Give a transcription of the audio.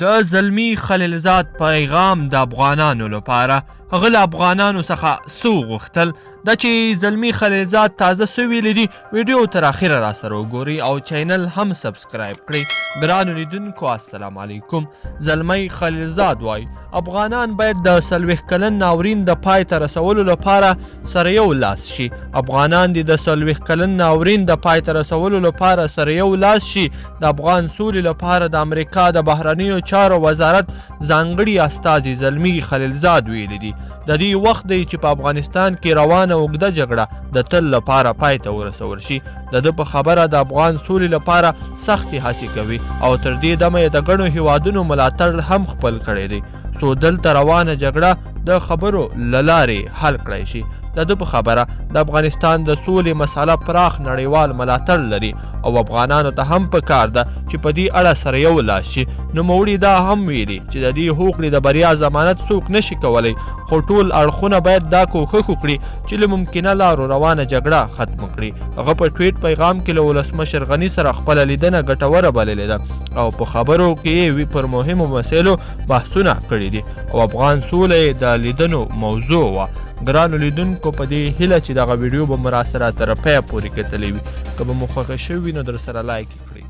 د زلمی خلیلزاد پیغام د افغانانو لپاره. هغه له افغانانو څخه څه وغوښتل؟ دا چې زلمی خلیلزاد تازه څه ویلي دي، ویډیو تر اخره راسره وګورئ او چینل هم سبسکرایب کړئ. ګرانو لیدونکو السلام علیکم. زلمی خلیلزاد وایي افغانان باید د 40 کلن ناورین د پای ته رسولو لپاره سره یو لاس شي. افغانان دې د 40 کلن ناورین د پای ته رسولو لپاره سره یو لاس شي. د افغان سولې لپاره د امریکا د بهرنیو چارو وزارت ځانګړي استازي زلمی خلیلزاد ویلي دي د دې وخت دی چې په افغانستان کې روانه اوږده جګړه د تل لپاره پای ته ورسول شي. د ده په خبره د افغان سولې لپاره سختې هڅې کوي او تر دې دمه یې د ګڼو هیوادونو ملاتړ هم خپل کړی دی څو دلته روانه جګړه د خبرو له لارې حل کړی شي. د ده په خبره د افغانستان د سولې مسله پراخ نړیوال ملاتړ لري او افغانانو ته هم پکار ده چې په دې اړه سره یو لاس شي. نوموړي دا هم ویلي چې د دې هوکړې د بریا ضمانت څوک نشي کولی، خو ټول اړخونه باید دا کوښښ وکړي چې له ممکنه لارو روانه جګړه ختم کړي. هغه په ټویټ پیغام کې له ولسمشر غني سره خپله لیدنه ګټوره بللې ده او په خبرو کې یې پر مهمو مسایلو بحثونه کړي دي او افغان سوله د لیدنو موضوع وه. ګرانو لیدونکو په دې هیله چې دغه ویډیو به مو راسره تر پایه پورې کتلی وي. که به مو خوښه شوي وي نو در سره لایک یې کړئ.